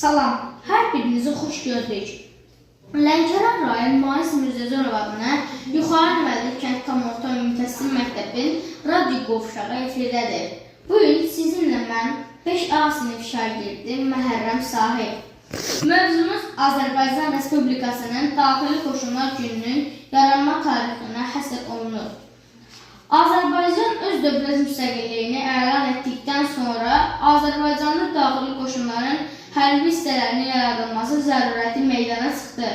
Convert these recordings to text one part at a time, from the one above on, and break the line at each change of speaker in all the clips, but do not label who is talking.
Salam, hər birinizi xoş gördük. Lənkəran rayon Mais Mirzəcənov adına Yuxarı Müəllif Kənd Tam Orta Ümumi Təhsil Məktəbin radio qovşağı efirdədir. Bugün sizinlə mən 5A sinif şagirdi Məhərrəm Sahib. Mövzumuz Azərbaycan Respublikasının Daxili Qoşunlar Gününün yaranma tarixinə həsr olunur. Azərbaycan öz dövlət müstəqilliyini elan etdikdən sonra Azərbaycanlı daxili qoşunların hərbi hissələrinin yaradılması zərurəti meydana çıxdı.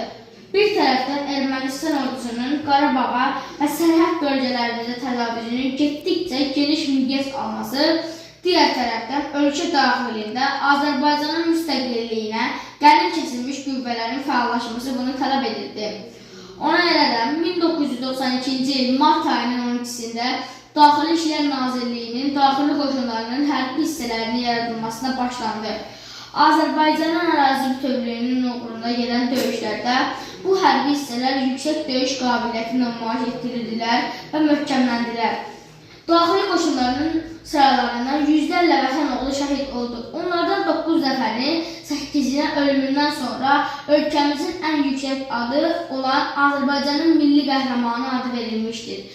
Bir tərəfdən Ermənistan ordusunun Qarabağa və sərhəd bölgələrimizdə təcavüzünün getdikcə geniş miqyas alması, digər tərəfdən ölkə daxilində Azərbaycanın müstəqilliyinə qənim kəsilmiş qüvvələrin fəallaşması bunu tələb edirdi. Ona görə də 1992-ci il mart ayının 12-sində Daxili İşlər Nazirliyinin daxili qoşunlarının hərbi hissələrinin yaradılmasına başlandı. Azərbaycanın ərazi bütövlüyünün uğrunda gedən döyüşlərdə bu hərbi hissələr yüksək döyüş qabiliyyəti nümayiş etdirdilər və möhkəmləndilər. Daxili qoşunların sıralarından yüzlərlə vətən oğlu şəhid oldu. Onlardan 9 nəfəri 8-nə ölümündən sonra ölkəmizin ən yüksək adı olan Azərbaycanın milli qəhrəmanı adı verilmişdir.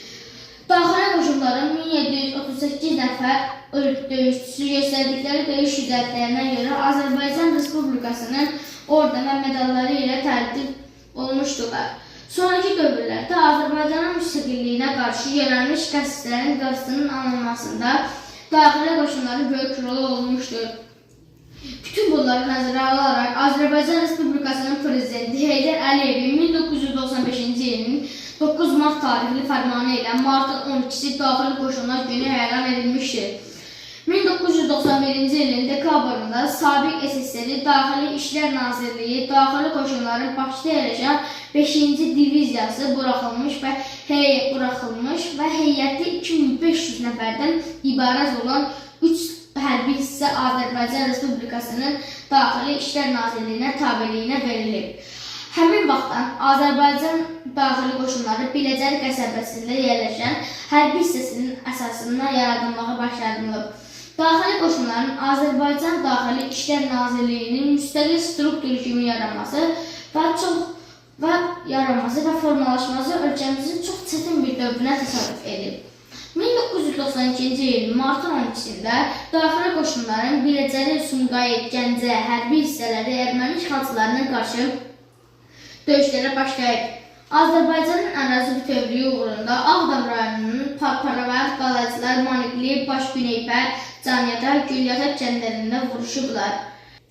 Daxili qoşunların 1738 nəfər döyüşçüsü göstərdikləri döyüş yüzəltlərinə görə Azərbaycan Respublikasının orden və medalları ilə tərtib olmuşdular. Sonraki dövrlərdə Azərbaycanın müstəqilliyinə qarşı yönəlmiş qəsdlərin qarşısının alınmasında daxili qoşunların böyük rolu olmuşdur. Bütün bunları nəzərə alaraq Azərbaycan Respublikasının Prezidenti Heydər Əliyevin 1995-ci ilin 9 mart tarixli fərmanı ilə martın 12-si Daxili Qoşunlar Günü elan edilmişdir. 1991-ci ilin dekabrında Sabiq SSR Daxili İşlər Nazirliyi Daxili Qoşunların Bakıda yerləşən 5-ci diviziyası buraxılmış və heyəti 2500 nəfərdən ibarət olan 3 hərbi hissə Azərbaycan Respublikasının Daxili İşlər Nazirliyinə tabeliyinə verilib. Həmin vaxtdan Azərbaycan daxili qoşunları Biləcər qəsəbəsində yerləşən hərbi hissəsinin əsasında yaradılmağa başlanılıb. Daxili qoşunların Azərbaycan Daxili İşlər Nazirliyinin müstəqil struktur kimi yaranması və formalaşması ölkəmizin çox çətin bir dövrünə təsadüf edib. 1992-ci il martın 12-sində daxili qoşunların Biləcəri, Sumqayıt, Gəncə hərbi hissələri erməni işğalçılarına qarşı döyüşlərə başlayıb. Azərbaycanın ərazi bütövlüyü uğrunda Ağdam rayonunun Parparavənd, Qalacılar, Manikli, Başgüneypər, Canyada, Gülyataq kəndlərində vuruşublar.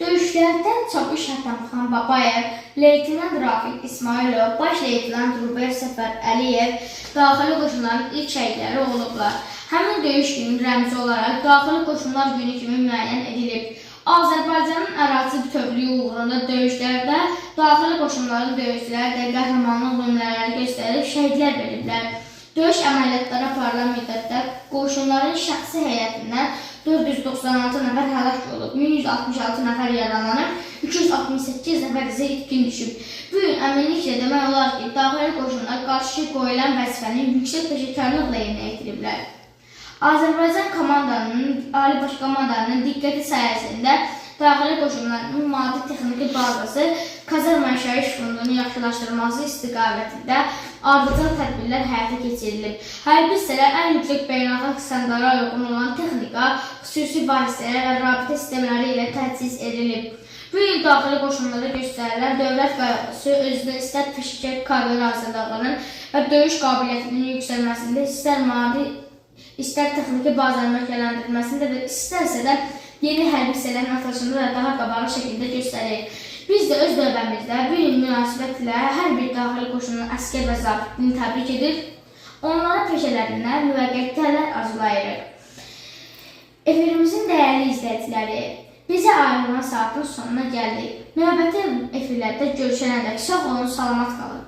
Döyüşlərdən Çavuş Hətamxan Babayev, Leytenant Rafiq İsmailov, Baş Leytenant Ruber Səfər Əliyev daxili qoşunların ilk şəhidləri olublar. Həmin döyüş günü rəmzi olaraq Daxili Qoşunlar Günü kimi müəyyən edilib. Azərbaycanın ərazi bütövlüyü uğrunda döyüşlərdə daxili qoşunların döyüşçüləri də qəhrəmanlıq nümunələri göstərib şəhidlər veriblər. Döyüş əməliyyatları aparılan müddətdə qoşunların şəxsi heyətindən 496 nəfər həlak olub, 1166 nəfər yaralanıb, 268 nəfər isə itkin düşüb. Bu gün əminliklə demək olar ki, daxili qoşunlar qarşı qoyulan vəzifəni yüksək peşəkarlıqla yerinə yetiriblər. Azərbaycan komandanın, Ali Baş Komandanının diqqəti sayəsində daxili qoşunların maddi-texniki bazası kazarma yaşayış fondunun yaxşılaşdırılması istiqamətində ardıcıl tədbirlər həyata keçirilib. Hərbi hissələr ən yüksək beynəlxalq standartlara uyğun olan texnika, xüsusi vasitələr və rabitə sistemləri ilə təchiz edilib. Bu il daxili qoşunlara göstərilən dövlət qayğısı özünə istər peşəkar kadr hazırlığının və döyüş qabiliyyətinin yüksəlməsində, istər texniki bazanın möhkəmləndirilməsində və istərsə də yeni hərbi hissələrin açılışında da daha qabalı şəkildə göstərir. Biz də öz dövrəmizdə bu il münasibətlə hər bir daxili qoşunun əskər və zabitini təbrik edir, onlara peşələrindən müvəqqətlər arzulayırıq. Efirimizin dəyərli izləyiciləri, bizə ayrılan saatın sonuna gəldik. Növbəti efirlərdə görüşənədək sağ olun, salamat qalın.